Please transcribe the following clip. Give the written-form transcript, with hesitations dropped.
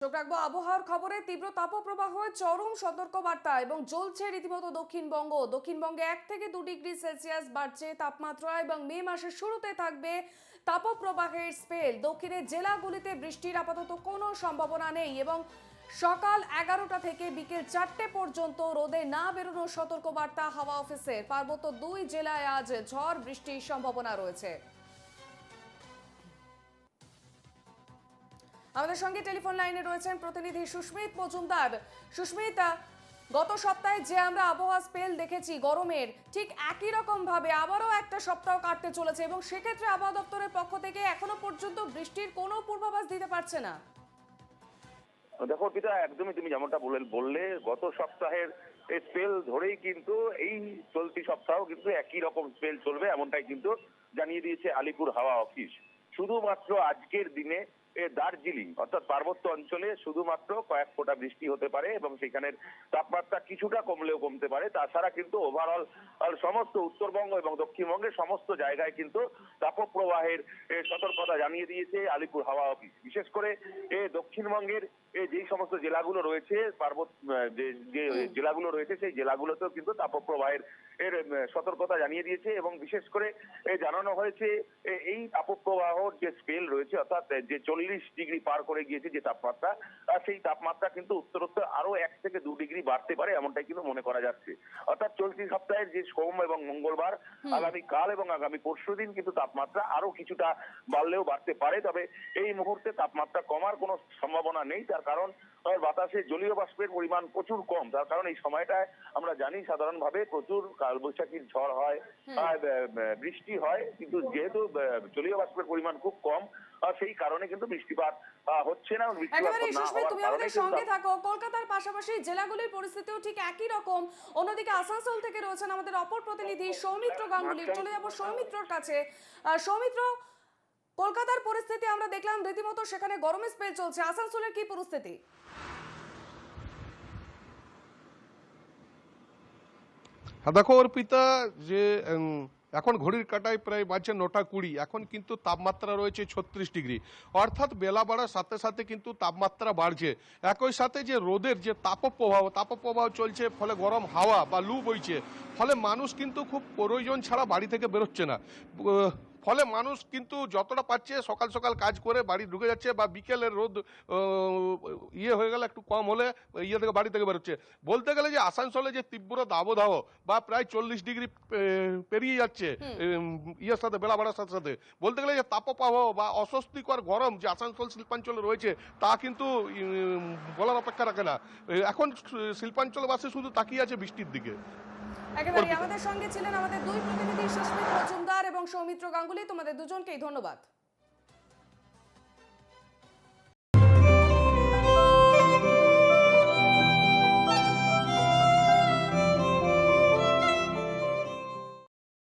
চোখ রাখবো আবহাওয়ার খবরে। তীব্র তাপপ্রবাহ, চরম সতর্কবার্তা এবং জ্বলছে রীতিমতো দক্ষিণবঙ্গে 1 থেকে 2 ডিগ্রি সেলসিয়াস বাড়ছে তাপমাত্রা এবং মে মাসের শুরুতে থাকবে তাপপ্রবাহের স্পেল। দক্ষিণের জেলাগুলিতে বৃষ্টির আপাতত কোনো সম্ভাবনা নেই এবং সকাল 11টা থেকে বিকেল 4টে পর্যন্ত রোদে না বেরোনোর সতর্কবার্তা হাওয়া অফিসের। পার্বত্য 2 জেলায় আজ ঝড় বৃষ্টির সম্ভাবনা রয়েছে। আমাদের সঙ্গে টেলিফোন লাইনে রয়েছেন প্রতিনিধি সুস্মিত মজুমদার। সুস্মিত, গত সপ্তাহে যে আমরা আবহাওয়া স্পেল দেখেছি গরমের, ঠিক একই রকম ভাবে আবারও একটা সপ্তাহ কাটতে চলেছে এবং সেক্ষেত্রে আবহাওয়া দপ্তরের পক্ষ থেকে এখনো পর্যন্ত বৃষ্টির কোনো পূর্বাভাস দিতে পারছে না। দেখো পিতা, একদমই তুমি যেমনটা বললে গত সপ্তাহের স্পেল ধরেই কিন্তু এই চলতি সপ্তাহ কিন্তু একই রকম স্পেল চলবে, এমনটাই কিন্তু জানিয়ে দিয়েছে আলিপুর হাওয়া অফিস। শুধুমাত্র আজকের দিনে দার্জিলিং অর্থাৎ পার্বত্য অঞ্চলে শুধুমাত্র কয়েক ফোঁটা বৃষ্টি হতে পারে এবং সেখানের তাপমাত্রা কিছুটা কমলেও কমতে পারে। তাছাড়া কিন্তু ওভারঅল সমস্ত উত্তরবঙ্গ এবং দক্ষিণবঙ্গের সমস্ত জায়গায় কিন্তু তাপপ্রবাহের সতর্কতা জানিয়ে দিয়েছে আলিপুর হাওয়া অফিস। বিশেষ করে দক্ষিণবঙ্গের যেই সমস্ত জেলাগুলো রয়েছে, যে জেলাগুলো রয়েছে সেই জেলাগুলোতেও কিন্তু তাপপ্রবাহের সতর্কতা জানিয়ে দিয়েছে এবং বিশেষ করে জানানো হয়েছে এই তাপপ্রবাহর যে স্পেল রয়েছে অর্থাৎ যে 40 ডিগ্রি পার করে গিয়েছে যে তাপমাত্রা, সেই তাপমাত্রা কিন্তু উত্তরোত্তর আরো 1 থেকে 2 ডিগ্রি বাড়তে পারে, এমনটাই কিন্তু মনে করা যাচ্ছে। অর্থাৎ চলতি সপ্তাহের যে সোম এবং মঙ্গলবার, আগামীকাল এবং আগামী পরশুদিন কিন্তু তাপমাত্রা আরো কিছুটা বাড়লেও বাড়তে পারে। তবে এই মুহূর্তে তাপমাত্রা কমার কোনো সম্ভাবনা নেই, তার কারণ বাতাসে জলীয় বাষ্পের পরিমাণ প্রচুর কম। তার কারণ এই সময়টায় আমরা জানি সাধারণভাবে প্রচুর কালবৈশাখীর ঝড় হয়, বৃষ্টি হয়, কিন্তু যেহেতু জলীয় বাষ্পের পরিমাণ খুব কম, সেই কারণে কিন্তু বৃষ্টিপাত হচ্ছে না। তুমি আমাদের সঙ্গে থাকো। কলকাতার পাশাপাশি জেলাগুলির পরিস্থিতিও ঠিক একই রকম। অন্যদিকে আসানসোল থেকে রয়েছেন আমাদের অপর প্রতিনিধি সৌমিত্র গাঙ্গুলি। চলে যাব সৌমিত্রর কাছে। সৌমিত্র, কলকাতার পরিস্থিতি আমরা দেখলাম রীতিমতো সেখানে গরমের স্পেল চলছে। আসানসোলের কি পরিস্থিতি? দেখো অর্পিতা, যে এখন ঘড়ির কাঁটায় প্রায় বাজছে 9টা 20। এখন কিন্তু তাপমাত্রা রয়েছে 36 ডিগ্রি, অর্থাৎ বেলা বাড়ার সাথে সাথে কিন্তু তাপমাত্রা বাড়ছে। একই সাথে যে রোদের যে তাপপ্রবাহ চলছে, ফলে গরম হাওয়া বা লু বইছে, ফলে মানুষ কিন্তু খুব প্রয়োজন ছাড়া বাড়ি থেকে বেরোচ্ছে না। ফলে মানুষ কিন্তু যতটা পাচ্ছে সকাল সকাল কাজ করে বাড়ি ঢুকে যাচ্ছে, বা বিকেলের রোদ হয়ে গেলে একটু কম হলে থেকে বাড়ি থেকে বেরোচ্ছে। বলতে গেলে যে আসানসোলে যে তীব্র দাবদাহ বা প্রায় 40 ডিগ্রি পেরিয়ে যাচ্ছে সাথে বেলা বাড়ার সাথে সাথে, বলতে গেলে যে তাপপ্রবাহ বা অস্বস্তিকর গরম যে আসানসোল শিল্পাঞ্চলে রয়েছে তা কিন্তু বলার অপেক্ষা রাখে না। এখন শিল্পাঞ্চলবাসী শুধু তাকিয়ে আছে বৃষ্টির দিকে। একেবারে আমাদের সঙ্গে ছিলেন আমাদের দুই প্রতিনিধি সুস্মিত মজুমদার এবং সৌমিত্র গাঙ্গুলি। তোমাদের দুজনকেই ধন্যবাদ।